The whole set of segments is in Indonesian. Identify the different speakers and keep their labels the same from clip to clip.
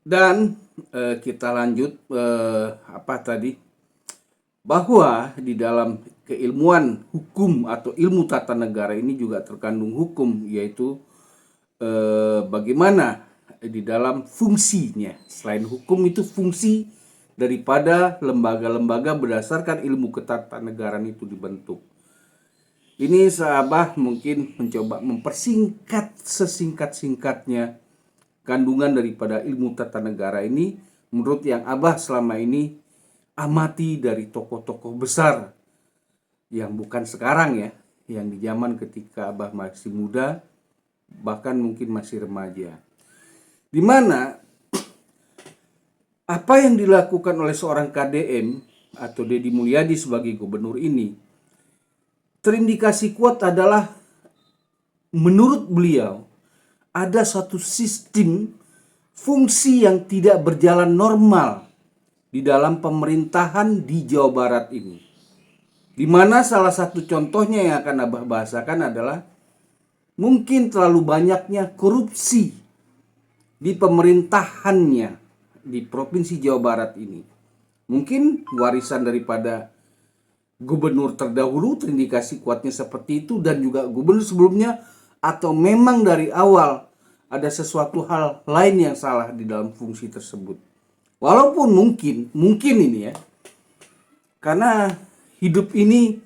Speaker 1: Dan kita lanjut apa tadi, bahwa di dalam keilmuan hukum atau ilmu tata negara ini juga terkandung hukum, yaitu bagaimana di dalam fungsinya. Selain hukum itu fungsi daripada lembaga-lembaga berdasarkan ilmu ketatanegaraan itu dibentuk. Ini sahabat mungkin mencoba mempersingkat sesingkat-singkatnya kandungan daripada ilmu tata negara ini menurut yang Abah selama ini amati dari tokoh-tokoh besar yang bukan sekarang ya, yang di zaman ketika Abah masih muda, bahkan mungkin masih remaja. Di mana apa yang dilakukan oleh seorang KDM atau Deddy Mulyadi sebagai gubernur ini terindikasi kuat adalah menurut beliau ada satu sistem fungsi yang tidak berjalan normal di dalam pemerintahan di Jawa Barat ini. Di mana salah satu contohnya yang akan Abah bahasakan adalah mungkin terlalu banyaknya korupsi di pemerintahannya di Provinsi Jawa Barat ini. Mungkin warisan daripada gubernur terdahulu terindikasi kuatnya seperti itu, dan juga gubernur sebelumnya, atau memang dari awal ada sesuatu hal lain yang salah di dalam fungsi tersebut. Walaupun mungkin ini ya, karena hidup ini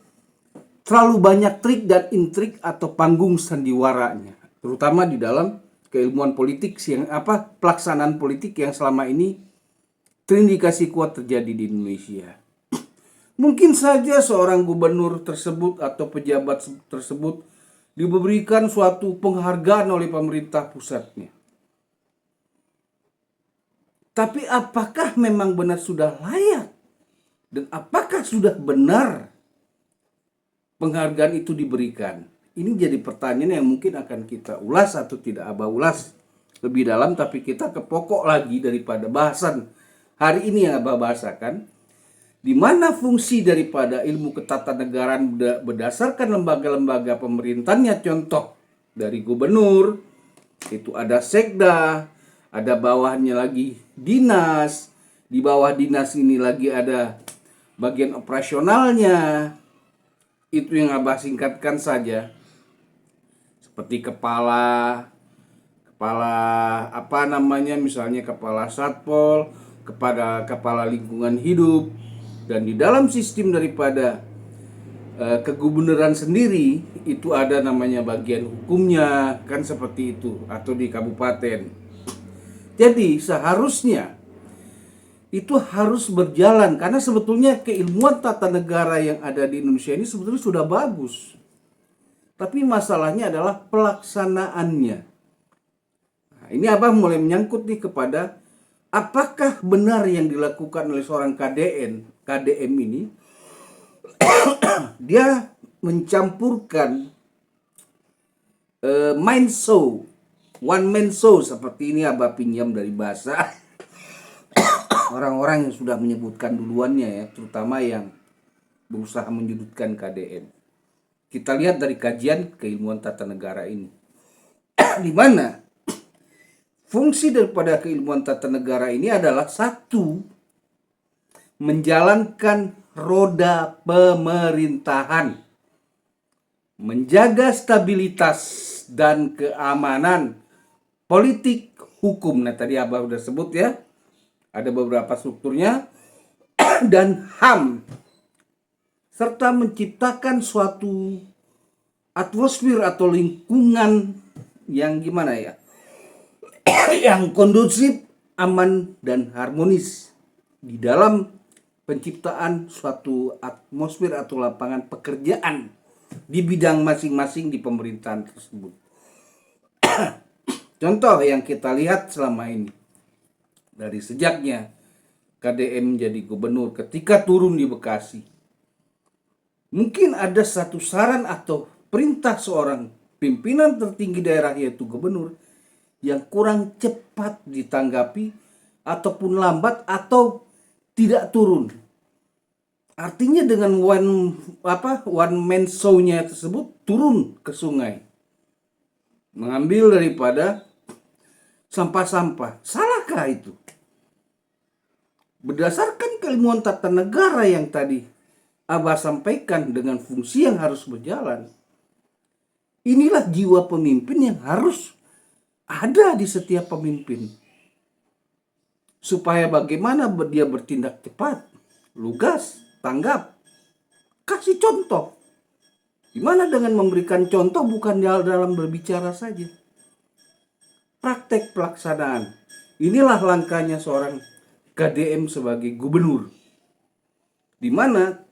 Speaker 1: terlalu banyak trik dan intrik atau panggung sandiwaranya, terutama di dalam keilmuan politik yang pelaksanaan politik yang selama ini terindikasi kuat terjadi di Indonesia. Mungkin saja seorang gubernur tersebut atau pejabat tersebut diberikan suatu penghargaan oleh pemerintah pusatnya. Tapi apakah memang benar sudah layak? Dan apakah sudah benar penghargaan itu diberikan? Ini jadi pertanyaan yang mungkin akan kita ulas atau tidak Abah ulas lebih dalam, tapi kita ke pokok lagi daripada bahasan hari ini yang Abah bahasakan, di mana fungsi daripada ilmu ketatanegaraan berdasarkan lembaga-lembaga pemerintahnya. Contoh dari gubernur itu ada sekda, ada bawahnya lagi dinas, di bawah dinas ini lagi ada bagian operasionalnya. Itu yang Abah singkatkan saja, seperti kepala misalnya kepala Satpol, kepada kepala lingkungan hidup. Dan di dalam sistem daripada kegubernuran sendiri itu ada namanya bagian hukumnya, kan seperti itu, atau di kabupaten. Jadi seharusnya itu harus berjalan, karena sebetulnya keilmuan tata negara yang ada di Indonesia ini sebetulnya sudah bagus. Tapi masalahnya adalah pelaksanaannya. Nah, ini Abah mulai menyangkut nih kepada apakah benar yang dilakukan oleh seorang KDM ini dia mencampurkan one man show seperti ini. Abah pinjam dari bahasa orang-orang yang sudah menyebutkan duluannya ya, terutama yang berusaha menyudutkan KDM. Kita lihat dari kajian keilmuan tata negara ini, di mana fungsi daripada keilmuan tata negara ini adalah satu, menjalankan roda pemerintahan, menjaga stabilitas dan keamanan politik hukum. Nah tadi Abah udah sebut ya, ada beberapa strukturnya, dan HAM, serta menciptakan suatu atmosfer atau lingkungan yang gimana ya, yang kondusif, aman, dan harmonis di dalam penciptaan suatu atmosfer atau lapangan pekerjaan di bidang masing-masing di pemerintahan tersebut. Contoh yang kita lihat selama ini, dari sejaknya KDM menjadi gubernur, ketika turun di Bekasi, mungkin ada satu saran atau perintah seorang pimpinan tertinggi daerah yaitu gubernur yang kurang cepat ditanggapi ataupun lambat atau tidak turun. Artinya dengan one man show-nya tersebut turun ke sungai, mengambil daripada sampah-sampah. Salahkah itu? berdasarkan keilmuan tata negara yang tadi Abah sampaikan dengan fungsi yang harus berjalan, inilah jiwa pemimpin yang harus ada di setiap pemimpin. Supaya bagaimana dia bertindak cepat, lugas, tanggap, kasih contoh. Gimana dengan memberikan contoh bukan dalam berbicara saja. Praktek pelaksanaan. Inilah langkahnya seorang KDM sebagai gubernur. Di mana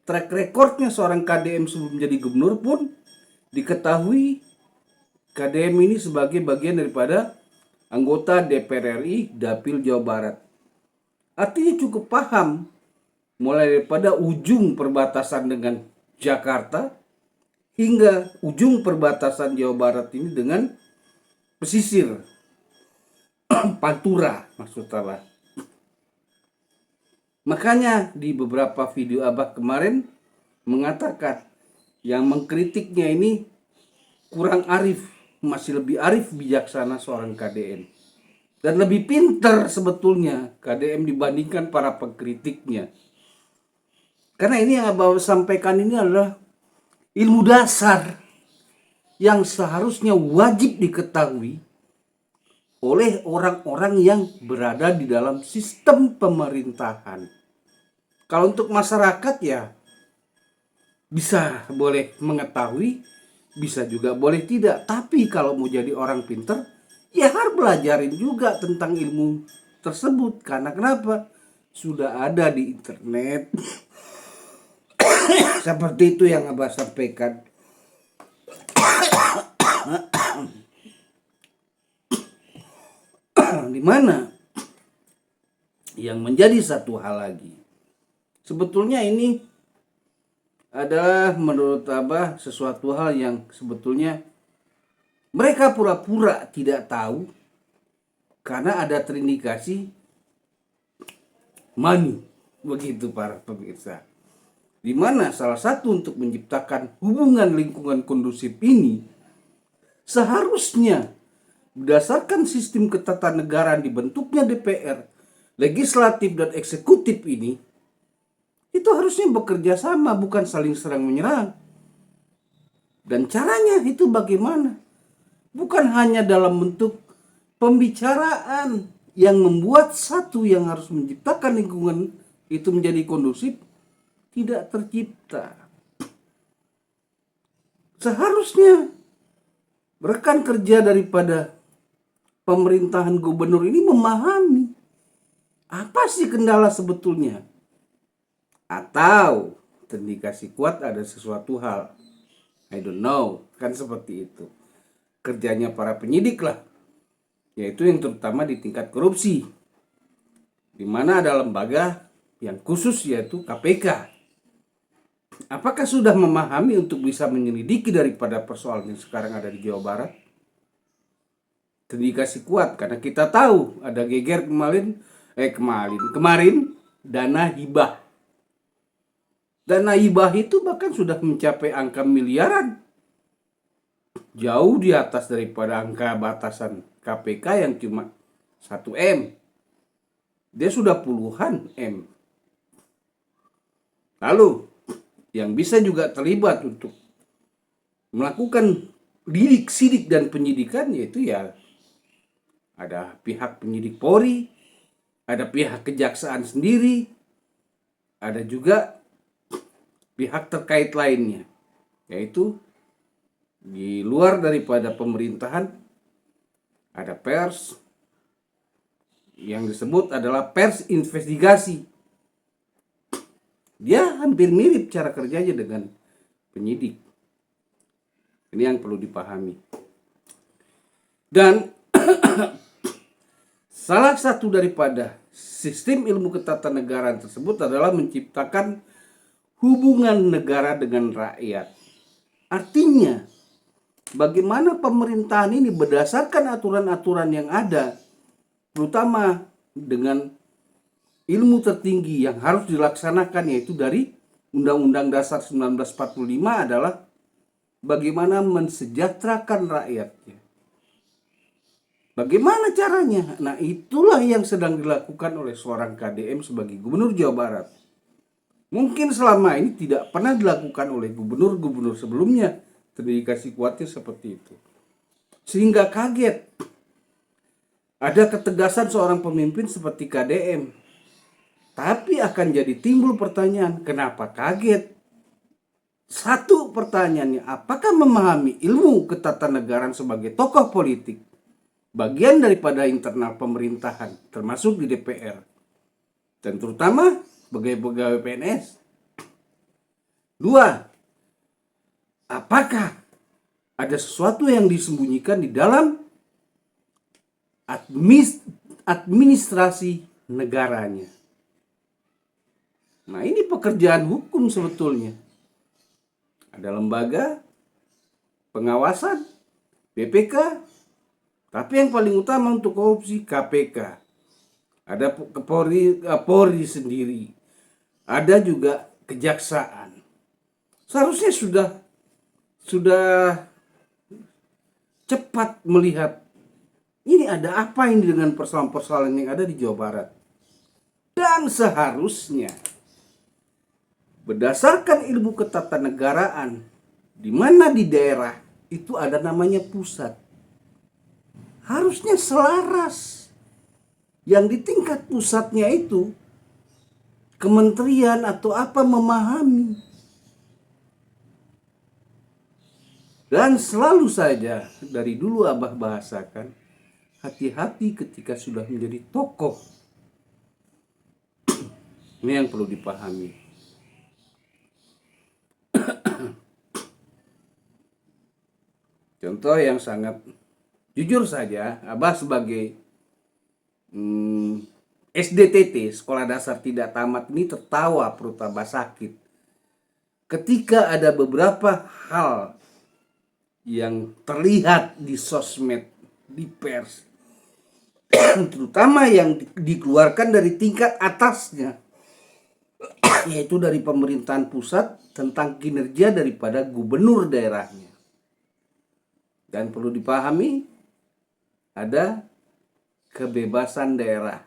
Speaker 1: track recordnya seorang KDM sebelum menjadi gubernur pun diketahui KDM ini sebagai bagian daripada anggota DPR RI Dapil Jawa Barat. Artinya cukup paham mulai daripada ujung perbatasan dengan Jakarta hingga ujung perbatasan Jawa Barat ini dengan pesisir Pantura maksudnya. Makanya di beberapa video Abah kemarin mengatakan yang mengkritiknya ini kurang arif, masih lebih arif bijaksana seorang KDM. Dan lebih pintar sebetulnya KDM dibandingkan para pengkritiknya. Karena ini yang Abah sampaikan ini adalah ilmu dasar yang seharusnya wajib diketahui oleh orang-orang yang berada di dalam sistem pemerintahan. Kalau untuk masyarakat ya bisa boleh mengetahui, bisa juga boleh tidak. Tapi kalau mau jadi orang pintar, ya harus belajarin juga tentang ilmu tersebut. Karena kenapa? Sudah ada di internet. Seperti itu yang Abah sampaikan. Di mana yang menjadi satu hal lagi, sebetulnya ini adalah menurut Abah sesuatu hal yang sebetulnya mereka pura-pura tidak tahu karena ada terindikasi money, begitu para pemirsa. Di mana salah satu untuk menciptakan hubungan lingkungan kondusif ini seharusnya berdasarkan sistem ketatanegaraan dibentuknya DPR, legislatif dan eksekutif ini, itu harusnya bekerja sama, bukan saling serang menyerang. Dan caranya itu bagaimana? Bukan hanya dalam bentuk pembicaraan yang membuat satu yang harus menciptakan lingkungan itu menjadi kondusif tidak tercipta. Seharusnya rekan kerja daripada pemerintahan gubernur ini memahami apa sih kendala sebetulnya. Atau terindikasi kuat ada sesuatu hal. I don't know, kan seperti itu. Kerjanya para penyidik lah. Yaitu yang terutama di tingkat korupsi. Di mana ada lembaga yang khusus yaitu KPK. Apakah sudah memahami untuk bisa menyelidiki daripada persoalan yang sekarang ada di Jawa Barat? Terindikasi kuat karena kita tahu ada geger kemarin dana hibah. Dana hibah itu bahkan sudah mencapai angka miliaran. Jauh di atas daripada angka batasan KPK yang cuma 1 M. Dia sudah puluhan M. Lalu yang bisa juga terlibat untuk melakukan sidik dan penyidikan yaitu ya ada pihak penyidik Polri, ada pihak kejaksaan sendiri, ada juga pihak terkait lainnya, yaitu di luar daripada pemerintahan ada pers yang disebut adalah pers investigasi. Dia hampir mirip cara kerjanya dengan penyidik. Ini yang perlu dipahami. Dan salah satu daripada sistem ilmu ketatanegaraan tersebut adalah menciptakan hubungan negara dengan rakyat. Artinya, bagaimana pemerintahan ini berdasarkan aturan-aturan yang ada, terutama dengan ilmu tertinggi yang harus dilaksanakan yaitu dari Undang-Undang Dasar 1945 adalah bagaimana mensejahterakan rakyatnya. Bagaimana caranya? Nah, itulah yang sedang dilakukan oleh seorang KDM sebagai Gubernur Jawa Barat. Mungkin selama ini tidak pernah dilakukan oleh gubernur-gubernur sebelumnya terindikasi kuatnya seperti itu. Sehingga kaget. Ada ketegasan seorang pemimpin seperti KDM. Tapi akan jadi timbul pertanyaan, kenapa kaget? Satu pertanyaannya, apakah memahami ilmu ketatanegaraan sebagai tokoh politik? Bagian daripada internal pemerintahan, termasuk di DPR. Dan terutama pegawai-pegawai PNS. Dua, apakah ada sesuatu yang disembunyikan di dalam administrasi negaranya? Nah, ini pekerjaan hukum sebetulnya. Ada lembaga pengawasan, BPK, tapi yang paling utama untuk korupsi KPK. Ada Polri sendiri. Ada juga kejaksaan. Seharusnya sudah cepat melihat ini ada apa ini dengan persoalan-persoalan yang ada di Jawa Barat. Dan seharusnya berdasarkan ilmu ketatanegaraan, di mana di daerah itu ada namanya pusat, harusnya selaras. Yang di tingkat pusatnya itu kementerian atau apa memahami. Dan selalu saja dari dulu Abah bahasakan, hati-hati ketika sudah menjadi tokoh. Ini yang perlu dipahami. Contoh yang sangat jujur saja, Abah sebagai SDTT, sekolah dasar tidak tamat ini tertawa perut Abah sakit. Ketika ada beberapa hal yang terlihat di sosmed, di pers, terutama yang dikeluarkan dari tingkat atasnya, yaitu dari pemerintahan pusat tentang kinerja daripada gubernur daerahnya. Dan perlu dipahami, ada kebebasan daerah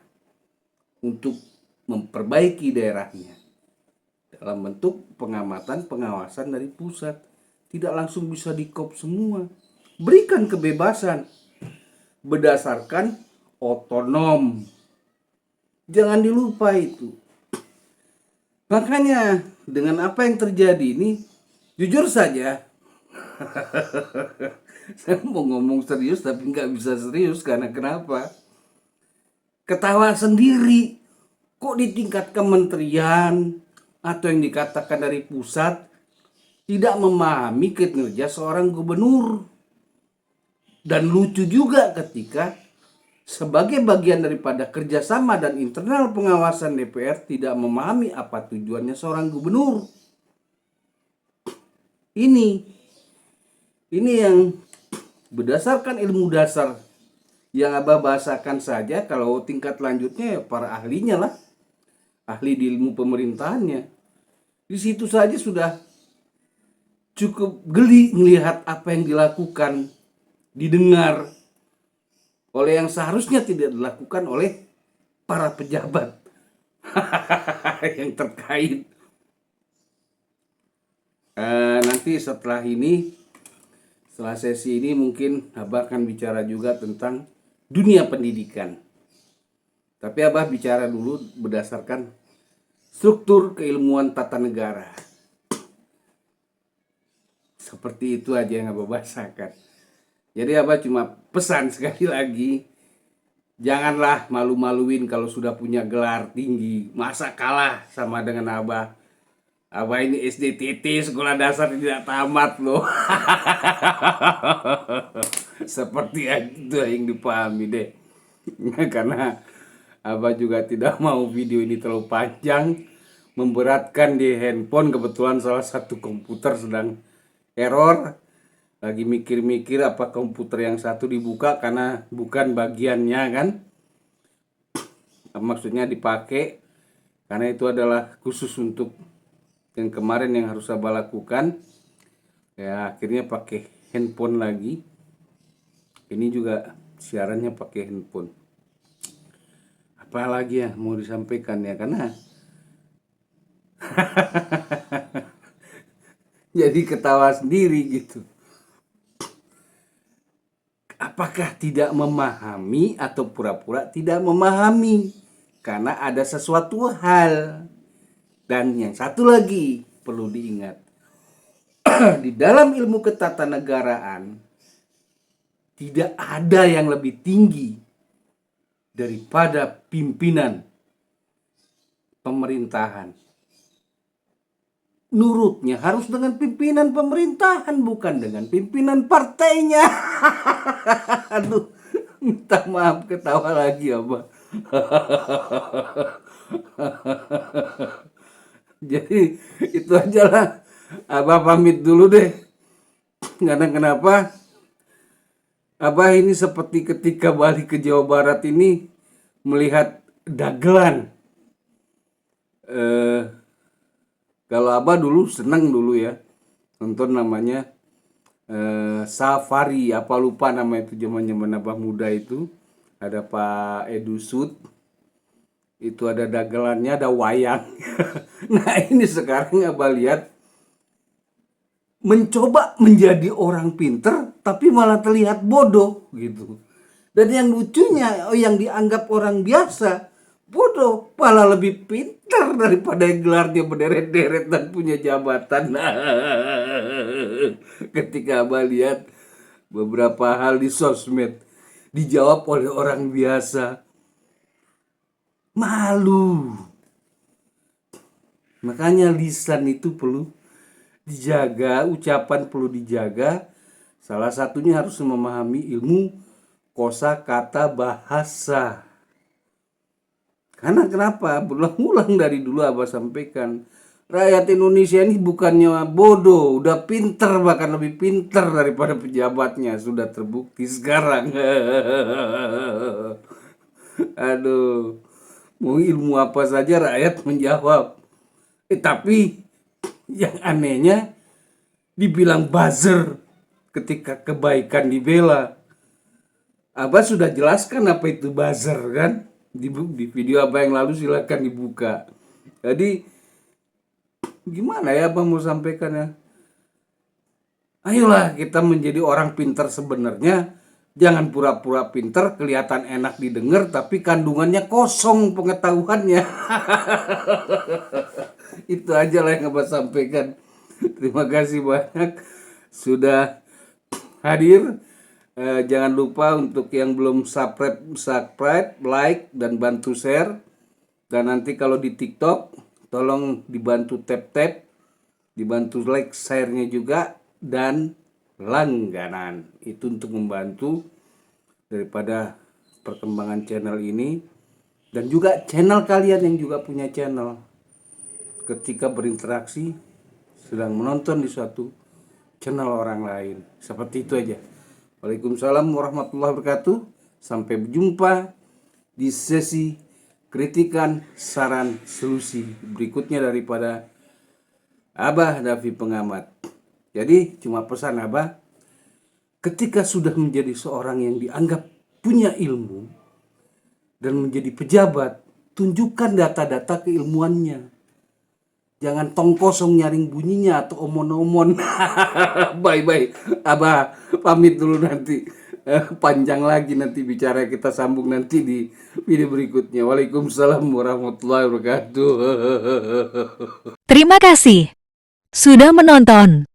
Speaker 1: untuk memperbaiki daerahnya dalam bentuk pengamatan pengawasan dari pusat. Tidak langsung bisa di-cop semua. Berikan kebebasan berdasarkan otonom. Jangan dilupa itu. Makanya dengan apa yang terjadi ini, jujur saja saya mau ngomong serius tapi nggak bisa serius karena kenapa? Ketawa sendiri. Kok di tingkat kementerian atau yang dikatakan dari pusat tidak memahami kinerja seorang gubernur. Dan lucu juga ketika sebagai bagian daripada kerjasama dan internal pengawasan DPR tidak memahami apa tujuannya seorang gubernur. Ini yang berdasarkan ilmu dasar yang Abah bahasakan saja, kalau tingkat lanjutnya ya para ahlinya lah. Ahli di ilmu pemerintahannya. Di situ saja sudah cukup geli melihat apa yang dilakukan, didengar oleh yang seharusnya tidak dilakukan oleh para pejabat yang terkait. Nanti setelah sesi ini mungkin Abah akan bicara juga tentang dunia pendidikan. Tapi Abah bicara dulu berdasarkan struktur keilmuan tata negara. Seperti itu aja yang Abah bahasakan. Jadi Abah cuma pesan sekali lagi, janganlah malu-maluin kalau sudah punya gelar tinggi. Masa kalah sama dengan Abah? Abah ini SDTT, sekolah dasar tidak tamat loh. Seperti itu yang dipahami deh. Karena Abah juga tidak mau video ini terlalu panjang, memberatkan di handphone. Kebetulan salah satu komputer sedang error. Lagi mikir-mikir apa komputer yang satu dibuka karena bukan bagiannya kan. Maksudnya dipakai karena itu adalah khusus untuk yang kemarin yang harus Abah lakukan. Ya akhirnya pakai handphone lagi. Ini juga siarannya pakai handphone. Apalagi ya mau disampaikan ya, karena jadi ketawa sendiri gitu. Apakah tidak memahami atau pura-pura tidak memahami? Karena ada sesuatu hal. Dan yang satu lagi perlu diingat. Di dalam ilmu ketatanegaraan tidak ada yang lebih tinggi daripada pimpinan pemerintahan. Nurutnya harus dengan pimpinan pemerintahan, bukan dengan pimpinan partainya. Aduh, minta maaf ketawa lagi apa. Jadi itu aja lah. Abah pamit dulu deh. Karena kenapa? Abah ini seperti ketika balik ke Jawa Barat ini melihat dagelan. Kalau Abah dulu senang dulu ya nonton namanya Safari, apa lupa nama itu, zaman Abah muda itu. Ada Pak Edu Sud. Itu ada dagelannya, ada wayang. Nah ini sekarang Abah lihat mencoba menjadi orang pinter tapi malah terlihat bodoh gitu. Dan yang lucunya, yang dianggap orang biasa bodoh malah lebih pintar daripada yang gelarnya berderet-deret dan punya jabatan. Ketika Abah lihat beberapa hal di sosmed dijawab oleh orang biasa, malu. Makanya lisan itu perlu dijaga, ucapan perlu dijaga. Salah satunya harus memahami ilmu kosakata bahasa. Karena kenapa? Berulang-ulang dari dulu Abah sampaikan, rakyat Indonesia ini bukannya bodoh, udah pinter, bahkan lebih pinter daripada pejabatnya. Sudah terbukti sekarang. Aduh, mau ilmu apa saja rakyat menjawab. Tapi yang anehnya dibilang buzzer ketika kebaikan dibela. Abah sudah jelaskan apa itu buzzer kan? Di video Abah yang lalu silakan dibuka. Jadi gimana ya Abah mau sampaikan ya? Ayolah kita menjadi orang pintar sebenarnya. Jangan pura-pura pintar, kelihatan enak didengar tapi kandungannya kosong pengetahuannya. Itu aja lah yang Abah sampaikan. Terima kasih banyak sudah hadir. Jangan lupa untuk yang belum subscribe, like, dan bantu share. Dan nanti kalau di TikTok, tolong dibantu tap-tap, dibantu like, share-nya juga, dan langganan. Itu untuk membantu daripada perkembangan channel ini. Dan juga channel kalian yang juga punya channel. Ketika berinteraksi, sedang menonton di suatu channel orang lain. Seperti itu aja. Waalaikumsalam warahmatullahi wabarakatuh. Sampai berjumpa di sesi kritikan, saran, solusi berikutnya daripada Abah Davi Pengamat. Jadi cuma pesan Abah, ketika sudah menjadi seorang yang dianggap punya ilmu dan menjadi pejabat, tunjukkan data-data keilmuannya. Jangan tong kosong nyaring bunyinya atau omon-omon. Bye-bye. Abah pamit dulu nanti. Panjang lagi nanti bicara, kita sambung nanti di video berikutnya. Waalaikumsalam warahmatullahi wabarakatuh.
Speaker 2: Terima kasih sudah menonton.